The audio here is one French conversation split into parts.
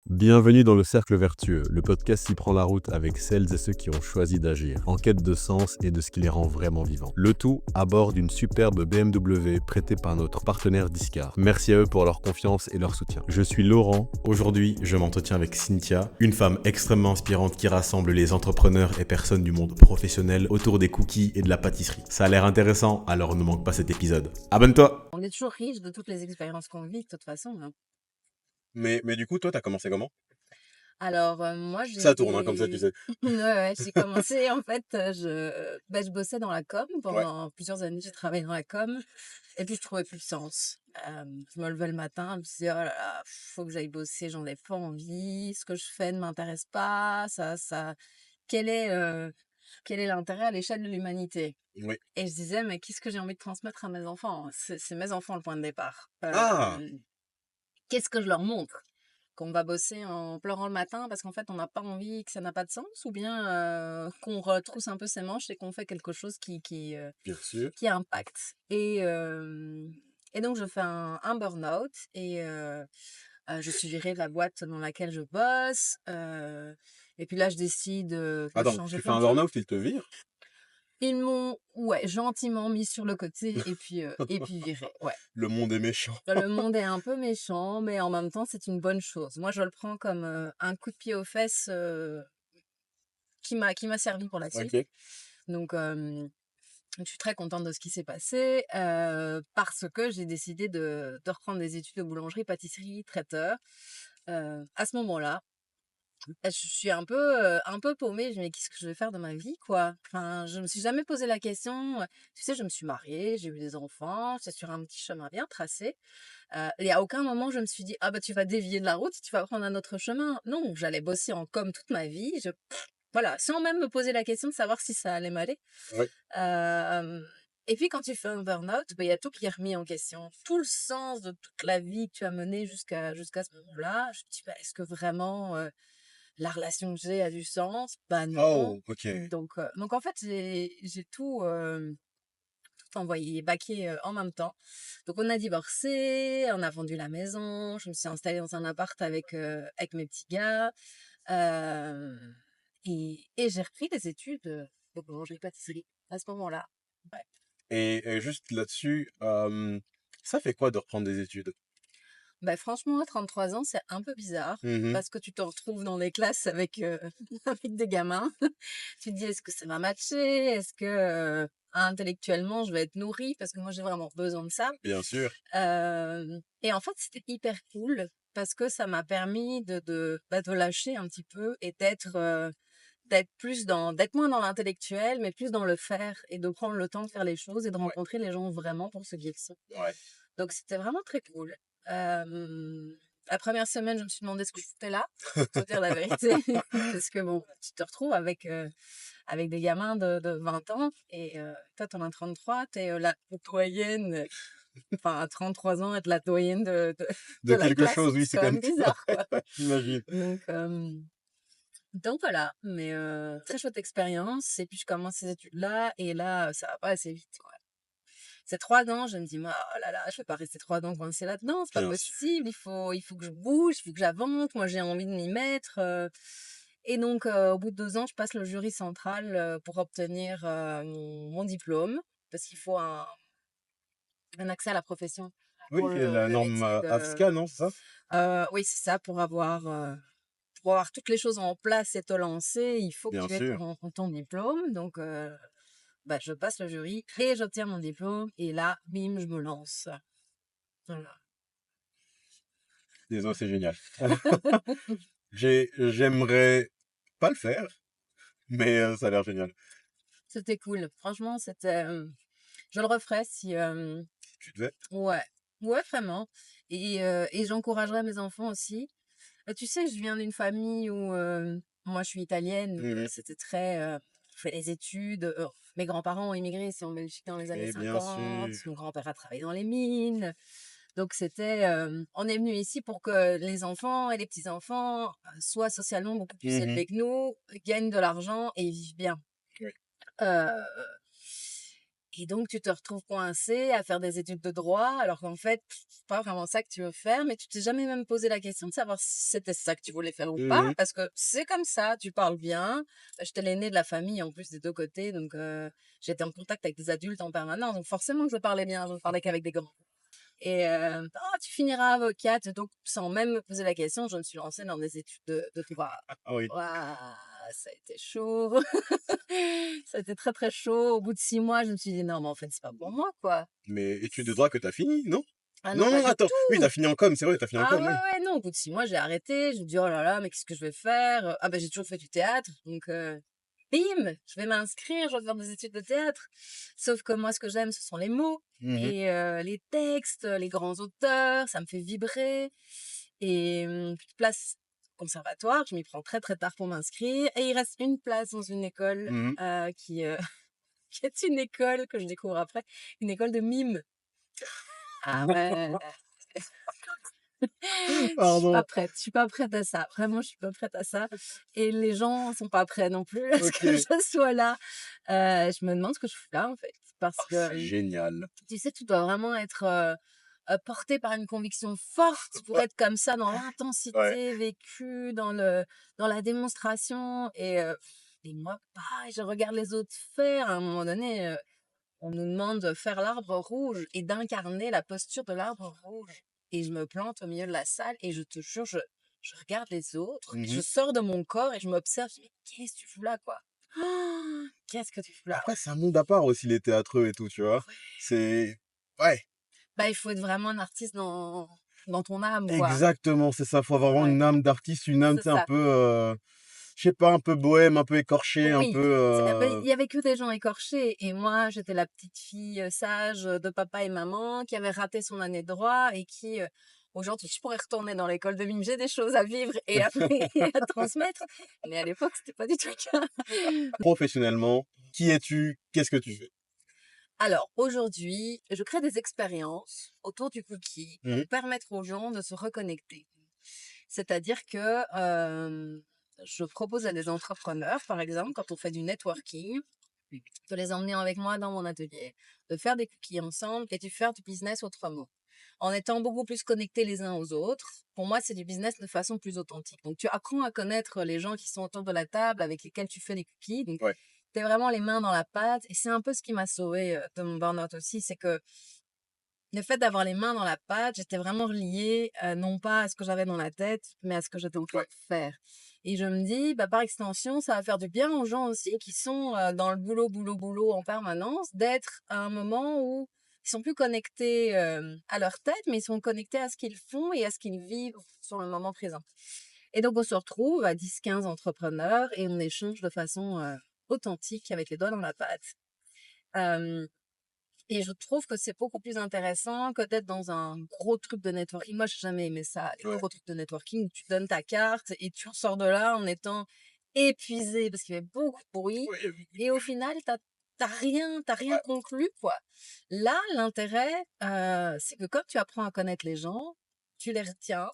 Bienvenue dans le Cercle Vertueux, le podcast qui prend la route avec celles et ceux qui ont choisi d'agir, en quête de sens et de ce qui les rend vraiment vivants. Le tout à bord d'une superbe BMW prêtée par notre partenaire Discar. Merci à eux pour leur confiance et leur soutien. Je suis Laurent. Aujourd'hui, je m'entretiens avec Cynthia, une femme extrêmement inspirante qui rassemble les entrepreneurs et personnes du monde professionnel autour des cookies et de la pâtisserie. Ça a l'air intéressant, alors ne manque pas cet épisode. Abonne-toi! On est toujours riche de toutes les expériences qu'on vit, de toute façon, hein. Mais du coup, toi, t'as commencé comment? Alors, moi, Ça tourne, hein, comme ça, tu sais. ouais, j'ai commencé, en fait, je bossais dans la com Ouais. pendant plusieurs années, j'ai travaillé dans la com et puis je trouvais plus de sens. Je me levais le matin, je me disais: «Oh là là, faut que j'aille bosser, j'en ai pas envie, ce que je fais ne m'intéresse pas, ça quel est, heu, quel est l'intérêt à l'échelle de l'humanité?» Oui. Et je disais: «Mais qu'est-ce que j'ai envie de transmettre à mes enfants?» C'est mes enfants le point de départ. Ah! Qu'est-ce que je leur montre? Qu'on va bosser en pleurant le matin parce qu'en fait, on n'a pas envie, que ça n'a pas de sens? Ou bien, qu'on retrousse un peu ses manches et qu'on fait quelque chose Bien sûr. qui impacte? Et donc je fais un burn-out je suis virée de la boîte dans laquelle je bosse, et puis là, je décide, de Attends, changer tu fais plein un de choses. burn-out, ils te virent? Ils m'ont, ouais, gentiment mis sur le côté et puis virée, ouais. Le monde est méchant. Le monde est un peu méchant, mais en même temps, c'est une bonne chose. Moi, je le prends comme un coup de pied aux fesses qui m'a servi pour la suite. Ok. Donc, je suis très contente de ce qui s'est passé parce que j'ai décidé de reprendre des études de boulangerie, pâtisserie, traiteur. À ce moment-là, je suis un peu paumée. Je me dis: «Qu'est-ce que je vais faire de ma vie, quoi?» Enfin, je me suis jamais posé la question. Tu sais, je me suis mariée, j'ai eu des enfants, c'est sur un petit chemin bien tracé. Et à aucun moment je me suis dit: «Ah bah, tu vas dévier de la route, tu vas prendre un autre chemin». Non, j'allais bosser en com toute ma vie, voilà, sans même me poser la question de savoir si ça allait m'aller. Ouais. Hem Et puis quand tu fais un burn-out, bah, il y a tout qui est remis en question. Tout le sens de toute la vie que tu as menée jusqu'à ce moment-là. Je me dis: «Bah, est-ce que vraiment, la relation que j'ai a du sens?» Bah, non. Oh, ok. Donc en fait, j'ai tout, envoyé, baqué, en même temps. Donc on a divorcé, on a vendu la maison, je me suis installée dans un appart avec mes petits gars, hem et j'ai repris des études, de boulangerie-pâtisserie à ce moment-là. Ouais. Et juste là-dessus, ça fait quoi de reprendre des études? Bah, franchement, à 33 ans, c'est un peu bizarre Mhm. parce que tu te retrouves dans les classes avec, avec des gamins. Tu te dis: «Est-ce que ça va matcher? Est-ce que, intellectuellement, je vais être nourrie?» Parce que moi, j'ai vraiment besoin de ça. Bien sûr. Et en fait, c'était hyper cool parce que ça m'a permis de lâcher un petit peu et d'être moins dans l'intellectuel, mais plus dans le faire et de prendre le temps de faire les choses et de Ouais. rencontrer les gens vraiment pour ce qu'ils sont. Ouais. Donc c'était vraiment très cool. La première semaine, je me suis demandé ce que je foutais là, pour te dire la vérité. Parce que bon, tu te retrouves avec des gamins de 20 ans et toi, t'en as 33, t'es la doyenne. Enfin, à 33 ans, être la doyenne de De la quelque classe, chose, oui, c'est c'est quand quand même même. bizarre, quoi. J'imagine. Donc, voilà. Mais très chouette expérience. Et puis, je commence ces études-là. Et là, ça va pas assez vite, quoi. C'est 3 ans, je me dis: «Mais oh là là, je peux pas rester 3 ans coincée là-dedans, c'est pas Bien sûr. possible, il faut que je bouge, il faut que j'avance, moi j'ai envie de m'y mettre». Et donc, au bout de 2 ans, je passe le jury central pour obtenir mon diplôme, parce qu'il faut un accès à la profession pour Oui, qui est la le norme métier AFSCA, non, c'est ça? oui, c'est ça, pour avoir toutes les choses en place et te lancer, il faut que Bien tu aies sûr. ton diplôme. Donc, bah, je passe le jury et j'obtiens mon diplôme. Et là, bim, je me lance. Voilà. Désolé, c'est génial. J'aimerais pas le faire, mais ça a l'air génial. C'était cool. Franchement, je le referais si, Tu devais? ouais, ouais, vraiment. Et j'encouragerais mes enfants aussi. Tu sais, je viens d'une famille où, moi, je suis italienne, donc Mhm. c'était très, je fais les études. Mes grands-parents ont immigré ici en Belgique dans les années Et bien 50. sûr. Mon grand-père a travaillé dans les mines. Donc c'était, on est venu ici pour que les enfants et les petits-enfants soient socialement beaucoup plus Mhm. élevés que nous, gagnent de l'argent et vivent bien. Oui. Heu Et donc, tu te retrouves coincé à faire des études de droit, alors qu'en fait, c'est pas vraiment ça que tu veux faire, mais tu t'es jamais même posé la question de savoir si c'était ça que tu voulais faire ou pas, Mhm. parce que c'est comme ça, tu parles bien. J'étais l'aînée de la famille, en plus des deux côtés, donc j'étais en contact avec des adultes en permanence, donc forcément que je parlais bien, je ne parlais qu'avec des grands. Et oh, tu finiras avocate, donc sans même me poser la question, je me suis lancée dans des études de droit. Ah oui. Waouh, ça a été chaud. Ça a été très très chaud. Au bout de 6 mois, je me suis dit non, mais en fait, c'est pas pour moi, quoi. Mais études de droit que t'as fini, non? Ah non, pas Non, du attends. Oui, tout. t'as fini en com, c'est vrai, t'as fini en Ah com, ouais, oui. ouais, non, au bout de 6 mois, j'ai arrêté. Je me dis, oh là là, mais qu'est-ce que je vais faire? Ah ben, j'ai toujours fait du théâtre. Donc, bim, je vais m'inscrire, je vais faire des études de théâtre. Sauf que moi, ce que j'aime, ce sont les mots Mhm. et les textes, les grands auteurs, ça me fait vibrer. Et petite place au conservatoire, je m'y prends très très tard pour m'inscrire. Et il reste une place dans une école Mhm. qui est une école que je découvre après, une école de mime. Ah ouais. Pardon. Je suis pas prête à ça. Vraiment, je suis pas prête à ça. Et les gens sont pas prêts non plus à ce Ok. que je sois là. Je me demande ce que je fous là, en fait. Parce Ah, que, c'est génial. tu sais, tu dois vraiment être porté par une conviction forte pour être comme ça dans Ouais. l'intensité vécue, dans la démonstration. Et moi, pareil, je regarde les autres faire. À un moment donné, on nous demande de faire l'arbre rouge et d'incarner la posture de l'arbre rouge. Et je me plante au milieu de la salle et je te jure, je regarde les autres, je Mhm. sors de mon corps et je m'observe. Je me dis, mais qu'est-ce que tu fous là, quoi? Ah, qu'est-ce que tu fous là? Après, c'est un monde à part aussi, les théâtreux et tout, tu vois. Ouais. C'est... Ouais. Bah, il faut être vraiment un artiste dans ton âme, quoi. Exactement, c'est ça. Faut avoir vraiment Ouais, une âme d'artiste, une âme, c'est tu sais, un ça. peu... je sais pas, un peu bohème, un peu écorché, un peu... Oui, il y avait que des gens écorchés et moi, j'étais la petite fille sage de papa et maman qui avait raté son année de droit et qui, aujourd'hui, je pourrais retourner dans l'école de mime. J'ai des choses à vivre et à, et à transmettre, mais à l'époque, c'était pas du tout le cas. Professionnellement, qui es-tu? Qu'est-ce que tu fais? Alors, aujourd'hui, je crée des expériences autour du cookie Mhm. pour permettre aux gens de se reconnecter. C'est-à-dire que je propose à des entrepreneurs, par exemple, quand on fait du networking, de les emmener avec moi dans mon atelier, de faire des cookies ensemble et de faire du business autrement. En étant beaucoup plus connectés les uns aux autres, pour moi, c'est du business de façon plus authentique. Donc, tu apprends à connaître les gens qui sont autour de la table avec lesquels tu fais des cookies. Donc, Ouais. tu es vraiment les mains dans la pâte. Et c'est un peu ce qui m'a sauvé de mon burn-out aussi, c'est que le fait d'avoir les mains dans la pâte, j'étais vraiment reliée, non pas à ce que j'avais dans la tête, mais à ce que j'étais en train Ouais. de faire. Et je me dis, bah, par extension, ça va faire du bien aux gens aussi qui sont dans le boulot, boulot, boulot en permanence, d'être à un moment où ils sont plus connectés à leur tête, mais ils sont connectés à ce qu'ils font et à ce qu'ils vivent sur le moment présent. Et donc, on se retrouve à 10, 15 entrepreneurs et on échange de façon authentique avec les doigts dans la pâte. Euh, et je trouve que c'est beaucoup plus intéressant que d'être dans un gros truc de networking. Moi, j'ai jamais aimé ça, les Ouais. gros trucs de networking où tu donnes ta carte et tu ressors de là en étant épuisé parce qu'il y avait beaucoup de bruit. Ouais. Et au final, t'as rien conclu, quoi. Là, l'intérêt, c'est que comme tu apprends à connaître les gens, tu les retiens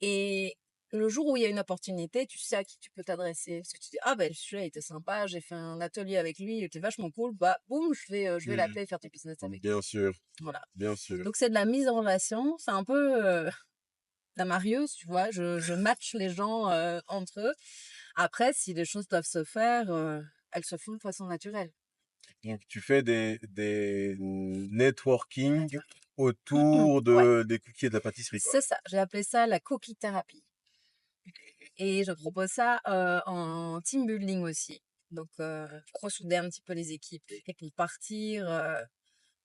et le jour où il y a une opportunité, tu sais à qui tu peux t'adresser. Parce que tu dis, ah ben celui-là il était sympa, j'ai fait un atelier avec lui, il était vachement cool, bah boum, je vais Mhm. l'appeler et faire du business avec lui. Bien sûr, Voilà. bien sûr. Donc c'est de la mise en relation, c'est un peu la marieuse, tu vois, je match les gens entre eux. Après, si les choses doivent se faire, elles se font de façon naturelle. Donc, tu fais des networking Mhm. autour Ouais, des cookies et de la pâtisserie, quoi. c'est ça. J'ai appelé ça la cookie thérapie. Et je propose ça en team building aussi. Donc, ressouder un petit peu les équipes et pour partir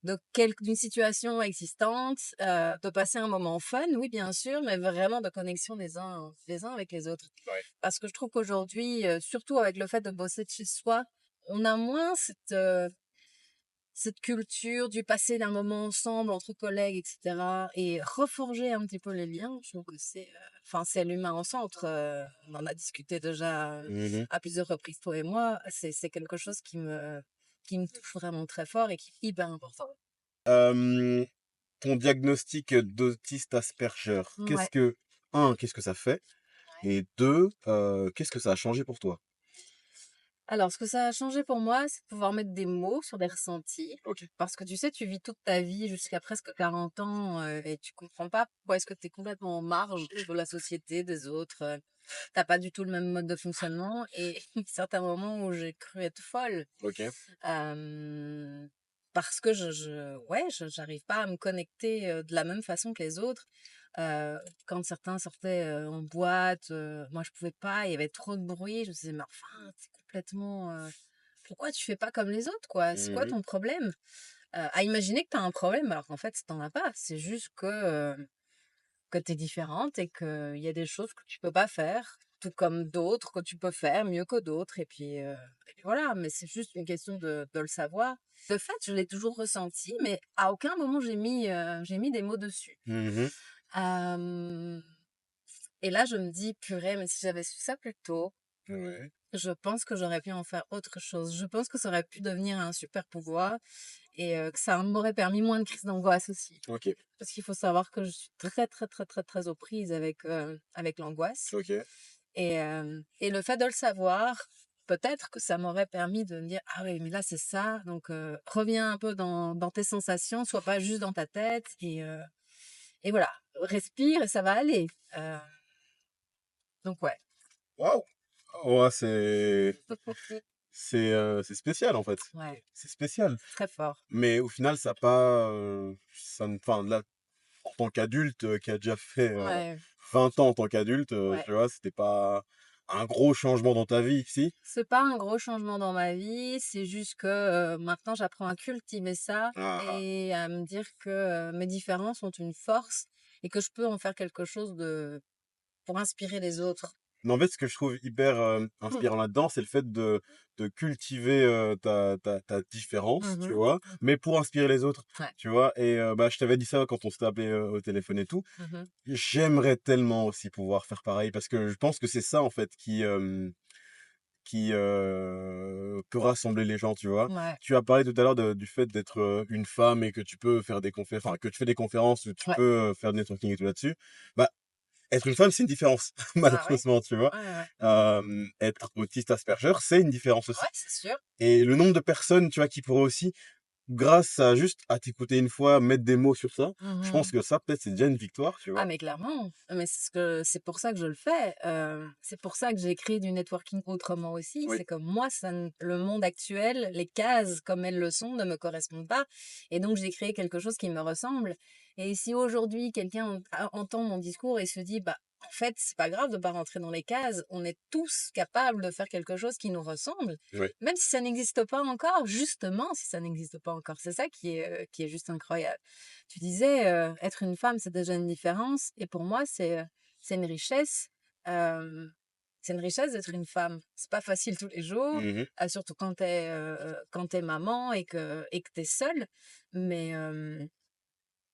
d'une situation existante, de passer un moment fun, oui, bien sûr, mais vraiment de connexion les uns avec les autres. Ouais. Parce que je trouve qu'aujourd'hui, surtout avec le fait de bosser de chez soi, on a moins cette culture du passer d'un moment ensemble entre collègues, etc. Et reforger un petit peu les liens, je trouve que c'est l'humain au centre. On en a discuté déjà Mhm. à plusieurs reprises, toi et moi. C'est quelque chose qui me touche vraiment très fort et qui est hyper important. Euh, ton diagnostic d'autiste Asperger, Ouais. qu'est-ce que ça fait? Et deux, qu'est-ce que ça a changé pour toi? Alors, ce que ça a changé pour moi, c'est de pouvoir mettre des mots sur des ressentis. Ok. Parce que tu sais, tu vis toute ta vie jusqu'à presque 40 ans et tu comprends pas pourquoi est-ce que tu es complètement en marge de la société, des autres. T'as pas du tout le même mode de fonctionnement. Et certains moments où j'ai cru être folle. Ok. euh, Parce que ouais, j'arrive pas à me connecter de la même façon que les autres. Quand certains sortaient en boîte, moi je pouvais pas, il y avait trop de bruit. Je me disais, mais enfin, c'est complètement. Pourquoi tu fais pas comme les autres, quoi? C'est quoi Mhm. ton problème? À imaginer que tu as un problème alors qu'en fait, t'en as pas. C'est juste que tu es différente et qu'il y a des choses que tu peux pas faire, tout comme d'autres que tu peux faire mieux que d'autres. Et puis voilà, mais c'est juste une question de le savoir. De fait, je l'ai toujours ressenti, mais à aucun moment j'ai mis des mots dessus. Mhm. Euh, et là, je me dis, purée, mais si j'avais su ça plus tôt, Ouais. je pense que j'aurais pu en faire autre chose. Je pense que ça aurait pu devenir un super pouvoir et que ça m'aurait permis moins de crises d'angoisse aussi. Ok. Parce qu'il faut savoir que je suis très, très, très, très, très aux prises avec l'angoisse. Ok. Et le fait de le savoir, peut-être que ça m'aurait permis de me dire, ah oui, mais là, c'est ça. Donc, reviens un peu dans tes sensations, sois pas juste dans ta tête. Et voilà, respire et ça va aller. Euh, donc, ouais. Waouh! Ouais, c'est spécial en fait. Ouais, C'est spécial. c'est très fort. Mais au final, ça a pas. Enfin, là, en tant qu'adulte qui a déjà fait Ouais, 20 ans en tant qu'adulte, ouais. tu vois, c'était pas un gros changement dans ta vie, si? C'est pas un gros changement dans ma vie, c'est juste que maintenant j'apprends à cultiver ça Ah. et à me dire que mes différences sont une force et que je peux en faire quelque chose pour inspirer les autres. Mais en fait, ce que je trouve hyper inspirant là-dedans, c'est le fait de cultiver ta différence, tu Mhm, vois, mais pour inspirer les autres, ouais. tu vois. Et bah, je t'avais dit ça quand on s'était appelé au téléphone et tout. Mhm, J'aimerais tellement aussi pouvoir faire pareil parce que je pense que c'est ça, en fait, qui peut rassembler les gens, tu vois. ouais. Tu as parlé tout à l'heure du fait d'être une femme et que tu peux faire des conférences, enfin, que tu fais des conférences où tu Ouais. peux faire du networking et tout là-dessus. Bah, être une femme, c'est une différence, Bah ouais. malheureusement, tu vois. Ouais, ouais. Être autiste Asperger, c'est une différence Ouais, aussi. c'est sûr. Et le nombre de personnes, tu vois, qui pourraient aussi, grâce à juste à t'écouter une fois, mettre des mots sur ça, je pense Mhm. que ça, peut-être, c'est déjà une victoire, tu Ah vois. mais clairement, mais c'est pour ça que je le fais. C'est pour ça que j'ai créé du networking autrement aussi. Oui. C'est comme moi, le monde actuel, les cases comme elles le sont ne me correspondent pas. Et donc j'ai créé quelque chose qui me ressemble. Et si aujourd'hui quelqu'un entend mon discours et se dit, bah en fait, c'est pas grave de pas rentrer dans les cases, on est tous capables de faire quelque chose qui nous ressemble, Oui. même si ça n'existe pas encore, justement, si ça n'existe pas encore. C'est ça qui est juste incroyable. Tu disais, être une femme, c'est déjà une différence. Et pour moi, c'est une richesse. euh, c'est une richesse d'être une femme. C'est pas facile tous les jours, Mhm. surtout quand t'es maman et que t'es seule. Mais, euh,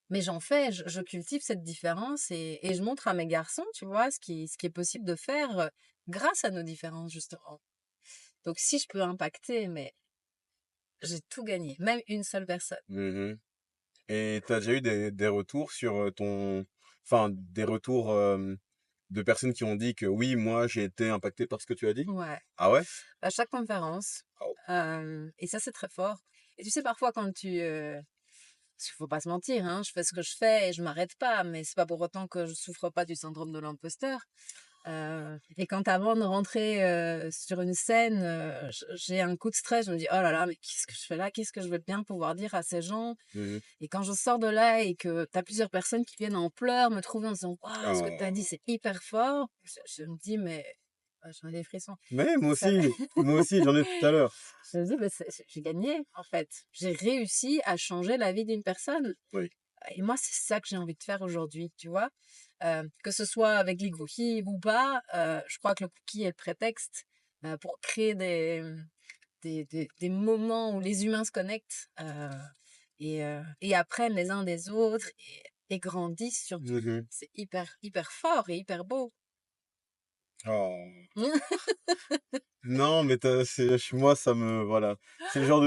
mais j'en fais, je cultive cette différence et je montre à mes garçons, tu vois, ce qui est possible de faire grâce à nos différences, justement. Donc, si je peux impacter, mais j'ai tout gagné, même une seule personne. Mhm. Et tu as déjà eu des retours sur ton... Enfin, des retours de personnes qui ont dit que oui, moi, j'ai été impacté par ce que tu as dit? Ouais. Ah ouais? À chaque conférence. Oh. Et ça, c'est très fort. Et tu sais, parfois, parce qu'il faut pas se mentir, hein, je fais ce que je fais et je m'arrête pas, mais c'est pas pour autant que je souffre pas du syndrome de l'imposteur. Et quand avant de rentrer sur une scène, j'ai un coup de stress, je me dis, oh là là, mais qu'est-ce que je fais là? Qu'est-ce que je vais bien pouvoir dire à ces gens? Mhm. Et quand je sors de là et que tu as plusieurs personnes qui viennent en pleurs, me trouver en disant, waouh, ce que tu as dit, Oh. c'est hyper fort, je me dis, mais j'en ai des frissons. Mais Ça, moi aussi, j'en ai tout à l'heure. je me dis, bah, j'ai gagné, en fait. J'ai réussi à changer la vie d'une personne. Oui. Et moi, c'est ça que j'ai envie de faire aujourd'hui, tu vois. Que ce soit avec les cookies ou pas, je crois que le cookie est le prétexte pour créer des moments où les humains se connectent et apprennent les uns des autres et grandissent surtout. Mhm. C'est hyper, hyper fort et hyper beau. Oh. Non, mais moi, ça me... Voilà. C'est le genre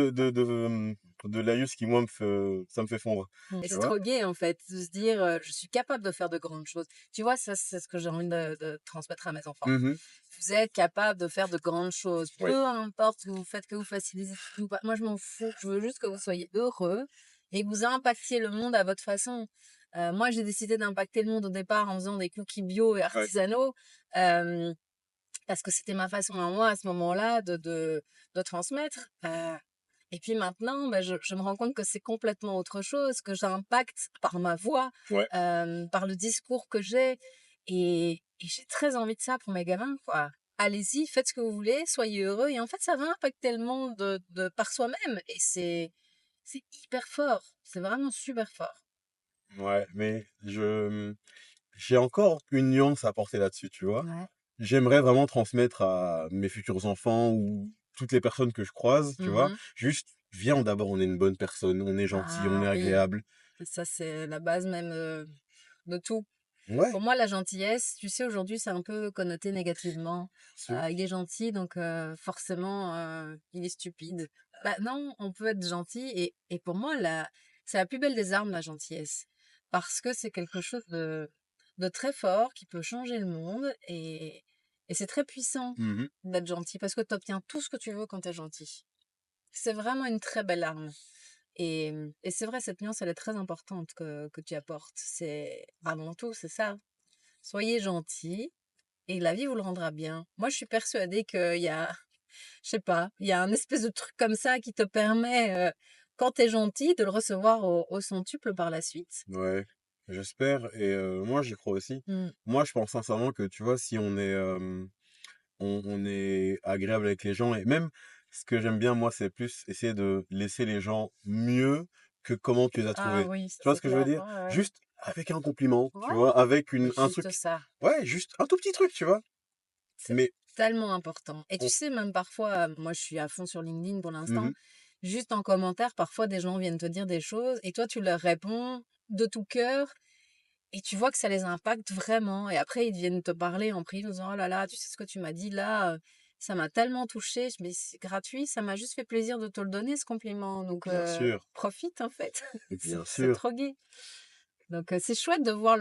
de Laïus qui, moi, ça me fait fondre. Et Tu c'est vois? trop gai, en fait, de se dire, je suis capable de faire de grandes choses. Tu vois, ça, c'est ce que j'ai envie de transmettre à mes enfants. Mhm. Vous êtes capable de faire de grandes choses. Oui. Peu importe ce que vous faites, que vous fassiez des études ou pas. Moi, je m'en fous. Je veux juste que vous soyez heureux et que vous impactiez le monde à votre façon. Moi, j'ai décidé d'impacter le monde au départ en faisant des cookies bio et Ouais. artisanaux. euh, Parce que c'était ma façon à moi, à ce moment-là, de transmettre. Et puis maintenant, bah, je me rends compte que c'est complètement autre chose, que j'impacte par ma voix, Ouais. par le discours que j'ai. Et j'ai très envie de ça pour mes gamins, quoi. Allez-y, faites ce que vous voulez, soyez heureux. Et en fait, ça va impacter le monde par soi-même. Et c'est hyper fort. C'est vraiment super fort. Ouais. Mais j'ai encore une nuance à apporter là-dessus, tu vois. Ouais. J'aimerais vraiment transmettre à mes futurs enfants ou toutes les personnes que je croise, tu vois. Mhm. Juste, viens d'abord, on est une bonne personne, on est gentil, on est Ah oui, agréable. ça c'est la base même de tout. Ouais. Pour moi, la gentillesse, tu sais, aujourd'hui, c'est un peu connoté négativement. Sûr. Il est gentil, donc forcément, il est stupide. Bah non, on peut être gentil. Et pour moi, c'est la plus belle des armes, la gentillesse. Parce que c'est quelque chose de très fort qui peut changer le monde. Et c'est très puissant Mhm. d'être gentil parce que tu obtiens tout ce que tu veux quand tu es gentil. C'est vraiment une très belle arme. Et c'est vrai, cette nuance, elle est très importante que tu apportes. C'est avant tout, c'est ça. Soyez gentils et la vie vous le rendra bien. Moi, je suis persuadée qu'il y a, je sais pas, il y a un espèce de truc comme ça qui te permet, quand t'es gentil, de le recevoir au centuple par la suite. Ouais. J'espère. Et moi, j'y crois aussi. Mm. Moi, je pense sincèrement que, tu vois, si on est agréable avec les gens, et même ce que j'aime bien, moi, c'est plus essayer de laisser les gens mieux que comment tu les as Ah trouvés. oui, ça Tu vois c'est ce que je veux clair. dire? Ouais, ouais. Juste avec un compliment, tu Ouais, vois, avec un juste truc. ça. Ouais, juste un tout petit truc, tu vois. C'est Mais, tellement important. Et tu on- sais, même parfois, moi, je suis à fond sur LinkedIn pour l'instant. Mhm. Juste en commentaire, parfois, des gens viennent te dire des choses et toi, tu leur réponds de tout cœur. Et tu vois que ça les impacte vraiment. Et après, ils viennent te parler en privé, en disant, oh là là, tu sais ce que tu m'as dit là, ça m'a tellement touché. Mais c'est gratuit, ça m'a juste fait plaisir de te le donner, ce compliment. Donc, Bien sûr, profite en fait. C'est bien c'est sûr. trop gai. Donc, c'est chouette de voir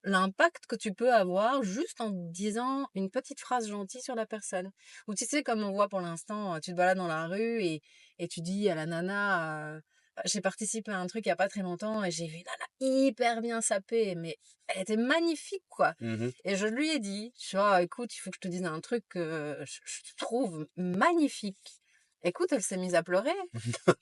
l'impact que tu peux avoir juste en disant une petite phrase gentille sur la personne. Ou tu sais, comme on voit pour l'instant, tu te balades dans la rue et tu dis à la nana, j'ai participé à un truc il y a pas très longtemps et j'ai vu une nana hyper bien sapée, mais elle était magnifique, quoi. Mhm. Et je lui ai dit, tu vois, écoute, il faut que je te dise un truc que je trouve magnifique. Écoute, elle s'est mise à pleurer.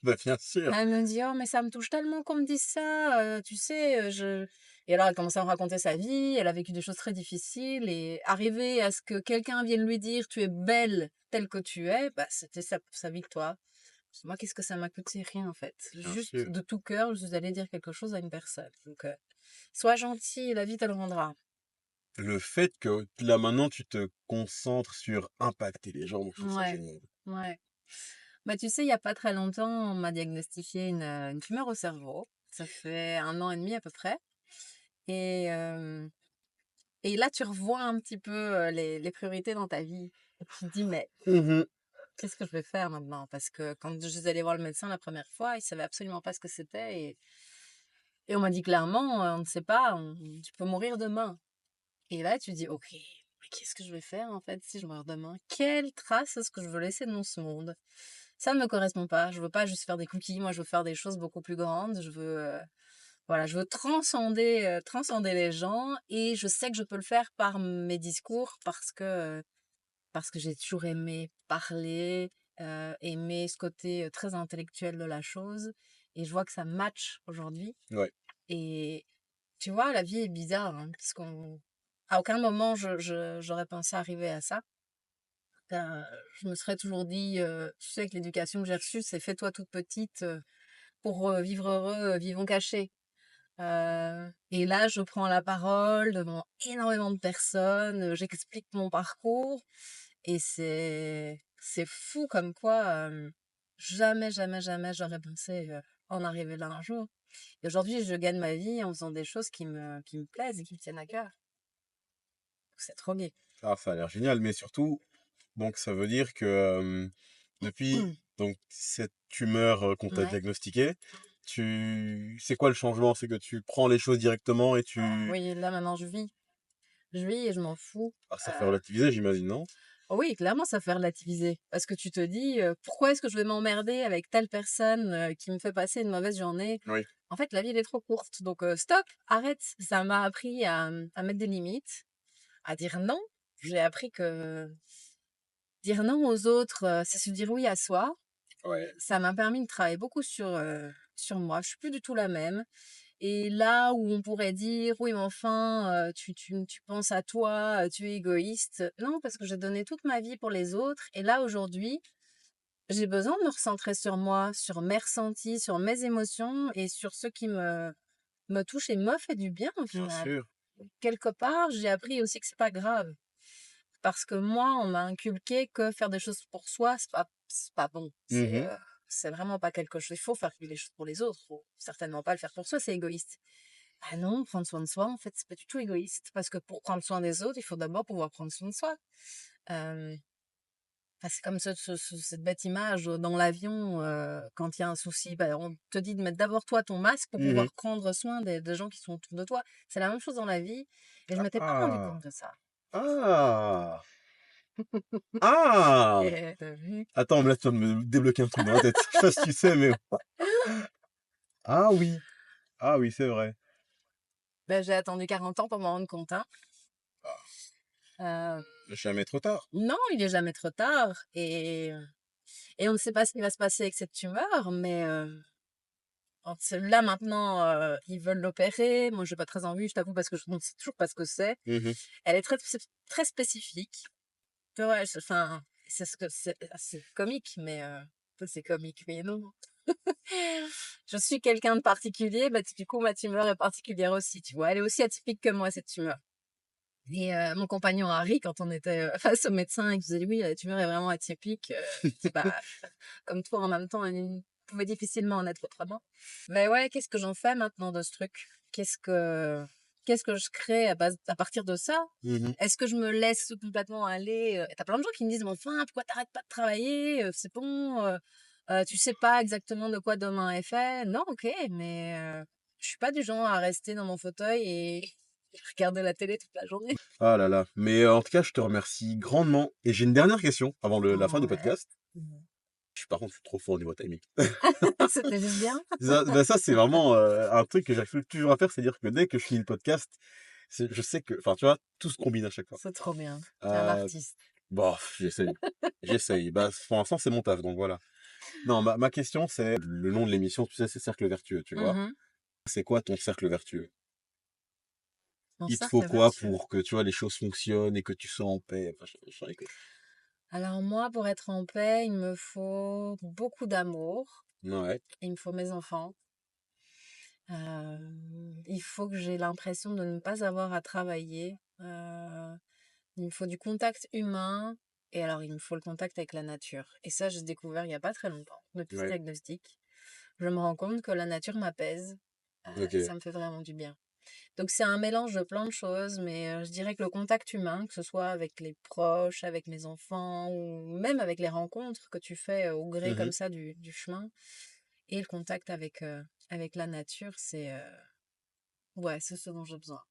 Bah, bien sûr. Elle me dit: «Oh mais ça me touche tellement qu'on me dise ça, tu sais, je» et alors elle commençait à me raconter sa vie, elle a vécu des choses très difficiles et arriver à ce que quelqu'un vienne lui dire: «Tu es belle telle que tu es», bah, c'était sa victoire. Moi, qu'est-ce que ça m'a coûté? Rien en fait. Bien Juste sûr. de tout cœur, je suis allée dire quelque chose à une personne. Donc sois gentil, la vie te le rendra. Le fait que là maintenant tu te concentres sur impacter les gens, moi, je trouve ça Ouais, génial. ouais. Bah, tu sais, il y a pas très longtemps, on m'a diagnostiqué une tumeur au cerveau. Ça fait 1 an et demi à peu près et Et là, tu revois un petit peu les priorités dans ta vie. Et tu te dis, mais Mhm. qu'est-ce que je vais faire maintenant? Parce que quand je suis allée voir le médecin la première fois, il savait absolument pas ce que c'était. Et on m'a dit clairement, on ne sait pas, tu peux mourir demain. Et là, tu dis, ok, mais qu'est-ce que je vais faire en fait si je meurs demain? Quelle trace est-ce que je veux laisser dans ce monde? Ça ne me correspond pas. Je veux pas juste faire des cookies. Moi, je veux faire des choses beaucoup plus grandes. Voilà, je veux transcender les gens et je sais que je peux le faire par mes discours parce que j'ai toujours aimé parler, aimé ce côté très intellectuel de la chose et je vois que ça match aujourd'hui. Ouais. Et tu vois, la vie est bizarre, hein, parce qu'on à aucun moment j'aurais pensé arriver à ça. Euh, je me serais toujours dit, tu sais, que l'éducation que j'ai reçue, c'est fais-toi toute petite pour vivre heureux, vivons cachés. Et là, je prends la parole devant énormément de personnes, j'explique mon parcours et c'est fou comme quoi jamais, jamais, jamais j'aurais pensé en arriver là un jour. Et aujourd'hui, je gagne ma vie en faisant des choses qui me plaisent et qui me tiennent à cœur. C'est trop gai. Ah, ça a l'air génial, mais surtout, donc ça veut dire que depuis donc cette tumeur qu'on t'a Ouais. diagnostiquée, c'est quoi le changement? C'est que tu prends les choses directement et tu... Oui, là maintenant je vis. Je vis et je m'en fous. Ah, ça fait Euh, relativiser, j'imagine, non? oui, clairement, ça fait relativiser. Parce que tu te dis, pourquoi est-ce que je vais m'emmerder avec telle personne qui me fait passer une mauvaise journée? Oui. En fait, la vie, elle est trop courte. Donc, stop, arrête. Ça m'a appris à mettre des limites, à dire non. J'ai appris que dire non aux autres, c'est se dire oui à soi. Ouais. Ça m'a permis de travailler beaucoup sur moi. Je suis plus du tout la même. Et là où on pourrait dire, oui, mais enfin, tu penses à toi, tu es égoïste. Non, parce que j'ai donné toute ma vie pour les autres. Et là, aujourd'hui, j'ai besoin de me recentrer sur moi, sur mes ressentis, sur mes émotions et sur ce qui me touche et me fait du bien au Bien final. sûr. Quelque part, j'ai appris aussi que c'est pas grave. Parce que moi, on m'a inculqué que faire des choses pour soi, c'est pas bon. Mhm. C'est vraiment pas quelque chose. Il faut faire les choses pour les autres. Faut certainement pas le faire pour soi, c'est égoïste. Ah non, prendre soin de soi, en fait, c'est pas du tout égoïste. Parce que pour prendre soin des autres, il faut d'abord pouvoir prendre soin de soi. Euh, enfin, c'est comme cette bête image dans l'avion, quand il y a un souci, bah, on te dit de mettre d'abord toi ton masque pour Mhm. pouvoir prendre soin des gens qui sont autour de toi. C'est la même chose dans la vie. Et je m'étais pas rendu Ah. compte de ça. Ah. Ah. Et t'as vu? Attends, mais là, tu viens de me débloquer un truc dans la tête. Je sais pas si tu sais, mais... Ah oui. Ah oui, c'est vrai. Ben, j'ai attendu 40 ans pour m'en rendre compte, hein. Ah, Euh, jamais trop tard. non, il est jamais trop tard. Et on ne sait pas ce qui va se passer avec cette tumeur, mais là maintenant, ils veulent l'opérer. Moi, j'ai pas très envie, je t'avoue, parce que je ne sais toujours pas ce que c'est. Mhm. Elle est très spécifique. Tu vois, enfin, c'est comique, mais c'est comique, mais non. Je suis quelqu'un de particulier, bah, du coup, ma tumeur est particulière aussi, tu vois. Elle est aussi atypique que moi, cette tumeur. Et mon compagnon Harry, quand on était face au médecin et qu'il disait oui, la tumeur est vraiment atypique, je dis bah, comme toi en même temps, il pouvait difficilement en être autrement. Mais ouais, qu'est-ce que j'en fais maintenant de ce truc? Qu'est-ce que je crée à partir de ça? Mhm. Est-ce que je me laisse complètement aller? T'as plein de gens qui me disent, mais enfin, pourquoi t'arrêtes pas de travailler? C'est bon, tu sais pas exactement de quoi demain est fait. Non, ok, mais je suis pas du genre à rester dans mon fauteuil et regarder la télé toute la journée. Ah là là. Mais en tout cas, je te remercie grandement. Et j'ai une dernière question avant la fin du Ouais. podcast. Par contre, je suis trop fort au niveau timing. C'était juste bien. Ça, c'est vraiment un truc que j'arrive toujours à faire, c'est dire que dès que je finis le podcast, je sais que, enfin, tu vois, tout se combine à chaque fois. C'est trop bien. T'es un Euh, artiste. bon, j'essaye. J'essaye. Bah, pour l'instant, c'est mon taf, donc voilà. Non, ma question, c'est le nom de l'émission, tu sais, c'est Cercle Vertueux, tu vois. Mhm. C'est quoi ton cercle vertueux? Mon Il te faut cercle quoi vertueux. pour que, tu vois, les choses fonctionnent et que tu sois en paix? Enfin, j'en ai que- Alors moi, pour être en paix, il me faut beaucoup d'amour. Ouais. Il me faut mes enfants. Il faut que j'ai l'impression de ne pas avoir à travailler. Il me faut du contact humain. Et alors, il me faut le contact avec la nature. Et ça, j'ai découvert il n'y a pas très longtemps, depuis ce Ouais. diagnostic. Je me rends compte que la nature m'apaise. Et Ok. ça me fait vraiment du bien. Donc c'est un mélange de plein de choses, mais je dirais que le contact humain, que ce soit avec les proches, avec mes enfants, ou même avec les rencontres que tu fais au gré comme Mhm. ça du chemin, et le contact avec la nature, ouais, c'est ce dont j'ai besoin.